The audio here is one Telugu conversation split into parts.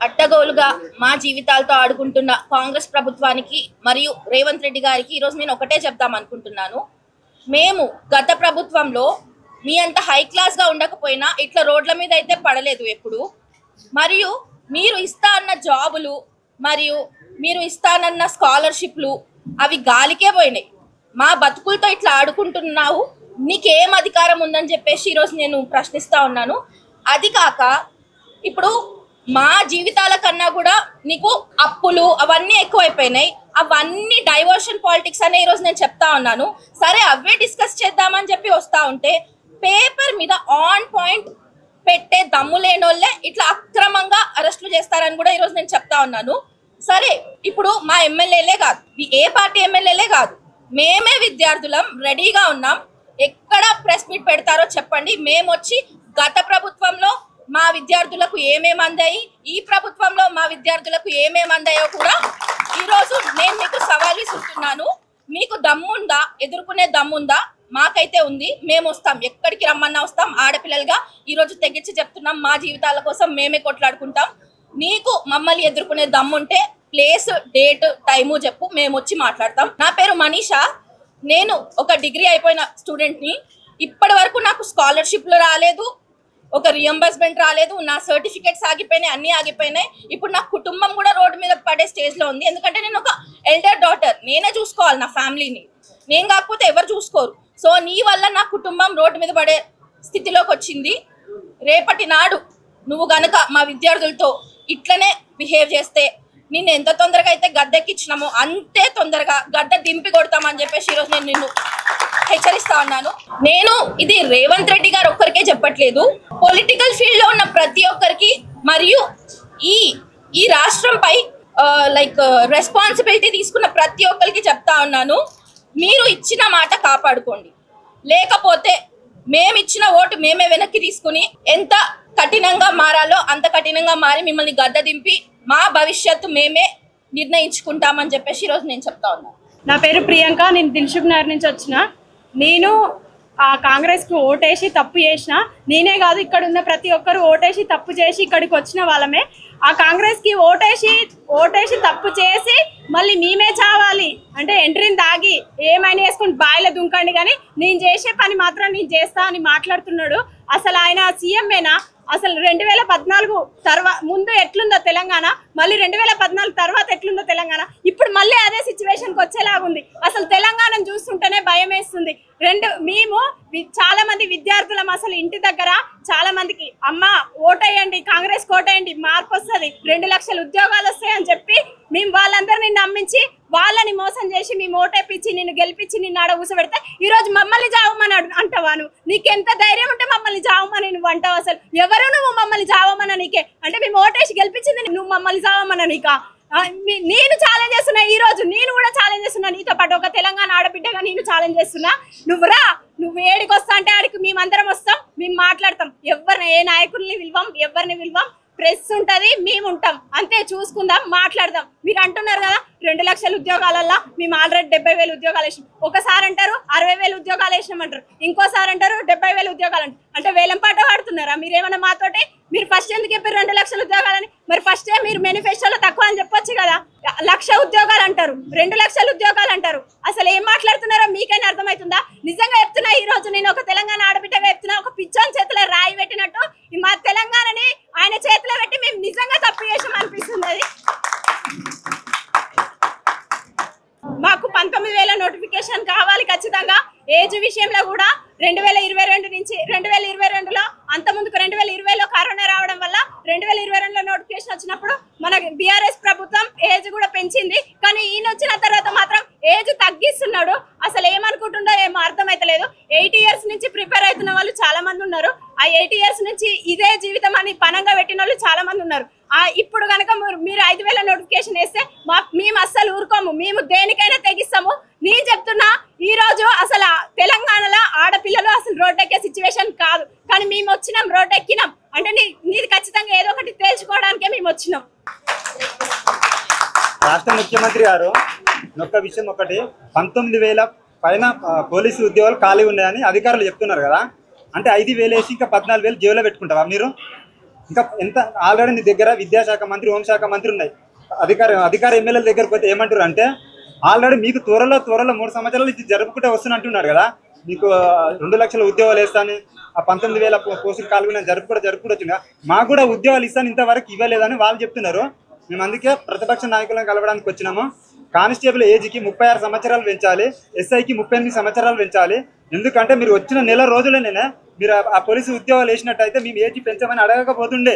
అట్టగోలుగా మా జీవితాలతో ఆడుకుంటున్న కాంగ్రెస్ ప్రభుత్వానికి మరియు రేవంత్ రెడ్డి గారికి ఈరోజు నేను ఒకటే చెప్దాం అనుకుంటున్నాను. మేము గత ప్రభుత్వంలో మీ అంత హై క్లాస్గా ఉండకపోయినా ఇట్లా రోడ్ల మీద అయితే పడలేదు ఎప్పుడు. మరియు మీరు ఇస్తా అన్న జాబులు మరియు మీరు ఇస్తానన్న స్కాలర్షిప్లు అవి గాలికే పోయినాయి. మా బతుకులతో ఇట్లా ఆడుకుంటున్నావు, నీకేం అధికారం ఉందని చెప్పేసి ఈరోజు నేను ప్రశ్నిస్తా ఉన్నాను. అది కాక ఇప్పుడు మా జీవితాల కన్నా కూడా నీకు అప్పులు అవన్నీ ఎక్కువైపోయినాయి. అవన్నీ డైవర్షన్ పాలిటిక్స్ అనే ఈరోజు నేను చెప్తా ఉన్నాను. సరే అవే డిస్కస్ చేద్దామని చెప్పి వస్తూ ఉంటే పేపర్ మీద ఆన్ పాయింట్ పెట్టే దమ్ము లేనోళ్ళే ఇట్లా అక్రమంగా అరెస్టులు చేస్తారని కూడా ఈరోజు నేను చెప్తా ఉన్నాను. సరే ఇప్పుడు మా ఎమ్మెల్యేలే కాదు, ఏ పార్టీ ఎమ్మెల్యేలే కాదు, మేమే విద్యార్థులం రెడీగా ఉన్నాం. ఎక్కడ ప్రెస్ మీట్ పెడతారో చెప్పండి. మేము వచ్చి గత ప్రభుత్వంలో మా విద్యార్థులకు ఏమేమి అందాయి, ఈ ప్రభుత్వంలో మా విద్యార్థులకు ఏమేమి అందాయో కూడా ఈరోజు నేను మీకు సవాల్ విసురుతున్నాను. మీకు దమ్ముందా? ఎదుర్కొనే దమ్ముందా? మాకైతే ఉంది. మేము వస్తాం, ఎక్కడికి రమ్మన్నా వస్తాం. ఆడపిల్లలుగా ఈరోజు తెగించి చెప్తున్నాం, మా జీవితాల కోసం మేమే కొట్లాడుకుంటాం. నీకు మమ్మల్ని ఎదుర్కొనే దమ్ముంటే ప్లేస్, డేట్, టైము చెప్పు, మేము వచ్చి మాట్లాడతాం. నా పేరు మనీషా. నేను ఒక డిగ్రీ అయిపోయిన స్టూడెంట్ని. ఇప్పటి వరకు నాకు స్కాలర్షిప్లు రాలేదు, ఒక రియంబర్స్మెంట్ రాలేదు, నా సర్టిఫికేట్స్ ఆగిపోయినాయి, అన్నీ ఆగిపోయినాయి. ఇప్పుడు నా కుటుంబం కూడా రోడ్డు మీద పడే స్టేజ్లో ఉంది. ఎందుకంటే నేను ఒక ఎల్డర్ డాటర్, నేనే చూసుకోవాలి నా ఫ్యామిలీని. నేను కాకపోతే ఎవరు చూసుకోరు. సో నీ వల్ల నా కుటుంబం రోడ్డు మీద పడే స్థితిలోకి వచ్చింది. రేపటి నాడు నువ్వు గనక మా విద్యార్థులతో ఇట్లనే బిహేవ్ చేస్తే నిన్ను ఎంత తొందరగా అయితే గద్దెక్కిచ్చినామో అంతే తొందరగా గడ్డ దింపి కొడతామని చెప్పేసి ఈరోజు నేను నిన్ను హెచ్చరిస్తా ఉన్నాను. నేను ఇది రేవంత్ రెడ్డి గారు ఒక్కరికే చెప్పట్లేదు, పొలిటికల్ ఫీల్డ్ లో ఉన్న ప్రతి ఒక్కరికి మరియు ఈ రాష్ట్రంపై రెస్పాన్సిబిలిటీ తీసుకున్న ప్రతి ఒక్కరికి చెప్తా ఉన్నాను. మీరు ఇచ్చిన మాట కాపాడుకోండి, లేకపోతే మేము ఇచ్చిన ఓటు మేమే వెనక్కి తీసుకుని ఎంత కఠినంగా మారాలో అంత కఠినంగా మారి మిమ్మల్ని గద్ద దింపి మా భవిష్యత్తు మేమే నిర్ణయించుకుంటామని చెప్పేసి ఈరోజు నేను చెప్తా ఉన్నాను. నా పేరు ప్రియాంక, నేను దిల్సుఖ్ నగర్ నుంచి వచ్చిన. నేను కాంగ్రెస్కి ఓటేసి తప్పు చేసిన, నేనే కాదు ఇక్కడ ఉన్న ప్రతి ఒక్కరు ఓటేసి తప్పు చేసి ఇక్కడికి వచ్చిన వాళ్ళమే. ఆ కాంగ్రెస్కి ఓటేసి తప్పు చేసి మళ్ళీ మేమే చావాలి అంటే ఎంట్రీని దాగి ఏమైనా వేసుకుని బాయిలో దుంకండి, కానీ నేను చేసే పని మాత్రం నేను చేస్తా అని మాట్లాడుతున్నాడు. అసలు ఆయన సీఎంఏనా? అసలు 2014 తర్వాత ముందు ఎట్లుందో తెలంగాణ, మళ్ళీ 2014 తర్వాత ఎట్లుందో తెలంగాణ, ఇప్పుడు మళ్ళీ అదే సిచ్యువేషన్కి వచ్చేలాగుంది. అసలు తెలంగాణను చూస్తుంటేనే భయం వేస్తుంది. మేము చాలా మంది విద్యార్థులం అసలు ఇంటి దగ్గర చాలా మందికి అమ్మ ఓటేయండి, కాంగ్రెస్ ఓటేయండి, మార్పు వస్తుంది, 2 లక్షల ఉద్యోగాలు వస్తాయని చెప్పి మేము వాళ్ళందరినీ నమ్మించి వాళ్ళని మోసం చేసి మేము ఓటేపించి నిన్ను గెలిపించి నిన్ను ఆడ కూర్చోబెడితే ఈరోజు మమ్మల్ని జావమని అంటావాను. నీకెంత ధైర్యం ఉంటే మమ్మల్ని జావమని నువ్వు అంటావు? అసలు ఎవరు నువ్వు మమ్మల్ని జావమన్నా? నీకే అంటే మేము ఓటేసి గెలిపించింది నువ్వు మమ్మల్ని జావమన్నా? నీకా? నేను ఛాలెంజ్ చేస్తున్నా, ఈ రోజు నేను కూడా ఛాలెంజ్ చేస్తున్నా, నీతో పాటు ఒక తెలంగాణ ఆడబిడ్డగా నేను ఛాలెంజ్ చేస్తున్నా. నువ్వు ఏడికి వస్తా అంటే ఆడికి మేమందరం వస్తాం, మేము మాట్లాడతాం. ఎవరిని ఏ నాయకుల్ని పిలవం, ఎవరిని పిలవం. ప్రెస్ ఉంటుంది, మేము ఉంటాం, అంతే. చూసుకుందాం, మాట్లాడదాం. మీరు అంటున్నారు కదా 2 లక్షల ఉద్యోగాలల్లో మేము ఆల్రెడీ 70,000 ఉద్యోగాలు వేసినాం. ఒకసారి అంటారు 60,000 ఉద్యోగాలు వేసినామంటారు, ఇంకోసారి అంటారు 70,000 ఉద్యోగాలు అంటే వేలం పాట పాడుతున్నారా మీరేమన్నా మాతోటి? మీరు ఫస్ట్ ఎందుకు చెప్పారు 2 లక్షల ఉద్యోగాలని? మరి ఫస్టే మీరు మేనిఫెస్టోలో తక్కువ అని చెప్పొచ్చు కదా. 1,00,000 ఉద్యోగాలు అంటారు, 2 లక్షల ఉద్యోగాలు అంటారు. అసలు ఏం మాట్లాడుతున్నారో మీకైనా అర్థమవుతుందా? నిజంగా చెప్తున్నా, ఈ రోజు నేను ఒక తెలంగాణ ఆడబిడ్డగా చెప్తున్నా, ఒక పిచ్చోని చేతిలో రాయి పెట్టినట్టు మా తెలంగాణని ఆయన చేతిలో పెట్టి మేము నిజంగా తప్పు చేసాం అనిపిస్తుంది. అది మాకు 19,000 నోటిఫికేషన్ కావాలి ఖచ్చితంగా. ఏజ్ విషయంలో కూడా 2022 నుంచి 2022లో అంతకుముందుకు 2020లో కరోనా రావడం వల్ల 2022లో నోటిఫికేషన్ వచ్చినప్పుడు మన బీఆర్ఎస్ ప్రభుత్వం ఏజ్ కూడా పెంచింది, కానీ ఈయన వచ్చిన తర్వాత మాత్రం ఏజ్ తగ్గిస్తున్నాడు. అసలు ఏమనుకుంటుండో ఏమో అర్థమైతలేదు. 8 ఇయర్స్ నుంచి ప్రిపేర్ అవుతున్న వాళ్ళు చాలా మంది ఉన్నారు. ఆ 8 ఇయర్స్ నుంచి ఇదే జీవితం అని పనంగా పెట్టిన వాళ్ళు చాలా మంది ఉన్నారు. ఇప్పుడు కనుక మీరు 5,000 నోటిఫికేషన్ వేస్తే మేము అస్సలు ఊరుకోము, మేము దేనికైనా తెగిస్తాము. నేను చెప్తున్నా, ఈ రోజు అసలు తెలంగాణలో ఆడపిల్లలు అసలు రోడ్డెక్కే సిచ్యువేషన్ కాదు, కానీ మేము వచ్చినాం, రోడ్డెక్కినాం అంటే నీది ఖచ్చితంగా ఏదో ఒకటి తేల్చుకోవడానికే మేము వచ్చినాం. రాష్ట్ర ముఖ్యమంత్రి గారు ఒక్క విషయం ఒకటి, 19,000 పైన పోలీసు ఉద్యోగాలు ఖాళీ ఉన్నాయని అధికారులు చెప్తున్నారు కదా. అంటే 5,000 వేసి ఇంకా 14,000 జేబులో పెట్టుకుంటావా మీరు? ఇంకా ఎంత ఆల్రెడీ నీ దగ్గర విద్యాశాఖ మంత్రి, హోంశాఖ మంత్రి ఉన్నాయి. అధికార ఎమ్మెల్యేల దగ్గరకు పోతే ఏమంటారు అంటే ఆల్రెడీ మీకు త్వరలో 3 సంవత్సరాలు ఇది జరుపుకుంటే వస్తున్నా అంటున్నాడు కదా. మీకు 2 లక్షల ఉద్యోగాలు వేస్తాను, ఆ 19,000 పోస్టులు కాలుగున జరుపుకుంటూ మాకు కూడా ఉద్యోగాలు ఇస్తాను, ఇంతవరకు ఇవ్వలేదని వాళ్ళు చెప్తున్నారు. మేము అందుకే ప్రతిపక్ష నాయకులను కలవడానికి వచ్చినాము. కానిస్టేబుల్ ఏజ్కి 36 సంవత్సరాలు పెంచాలి, ఎస్ఐకి 38 సంవత్సరాలు పెంచాలి. ఎందుకంటే మీరు వచ్చిన నెల రోజులనే మీరు ఆ పోలీసు ఉద్యోగాలు వేసినట్టయితే మేము ఏజ్ పెంచమని అడగకపోతుండే.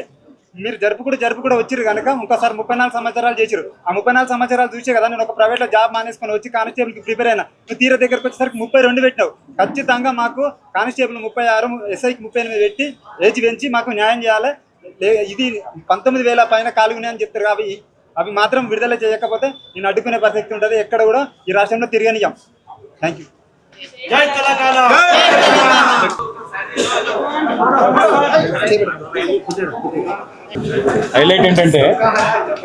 మీరు జరుపు కూడా వచ్చారు కనుక ఇంకోసారి 34 సంవత్సరాలు చేశారు. ఆ 34 సంవత్సరాలు చూసే కదా నేను ఒక ప్రైవేట్లో జాబ్ మానేసుకొని వచ్చి కానిస్టేబుల్కి ప్రిపేర్ అయినా. నువ్వు తీర దగ్గరకు వచ్చేసరికి 32 పెట్టినావు. ఖచ్చితంగా మాకు కానిస్టేబుల్ 36, ఎస్ఐకి 38 పెట్టి ఏజ్ పెంచి మాకు న్యాయం చేయాలి. ఇది 19,000 పైన కాలుగునే అని చెప్తారు. అవి మాత్రం విడుదల చేయకపోతే నేను అడ్డుకునే పరిస్థితి ఉంటుంది. ఎక్కడ కూడా ఈ రాష్ట్రంలో తిరగనియ్యం. Thank you. జై తెలంగాణ. హైలైట్ ఏంటంటే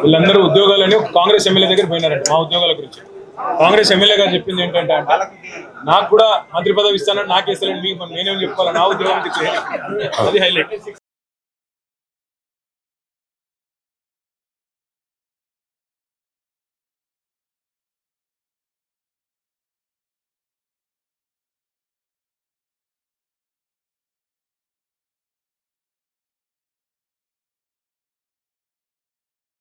వీళ్ళందరూ ఉద్యోగాలని కాంగ్రెస్ ఎమ్మెల్యే దగ్గర పోయినారంట మా ఉద్యోగాల గురించి. కాంగ్రెస్ ఎమ్మెల్యే గారు చెప్పింది ఏంటంటే నాకు కూడా మంత్రి పదవి ఇస్తానని నాకు ఇస్తానని మీకు నేనేం చెప్పుకోవాలి, నా ఉద్యోగం అది హైలైట్.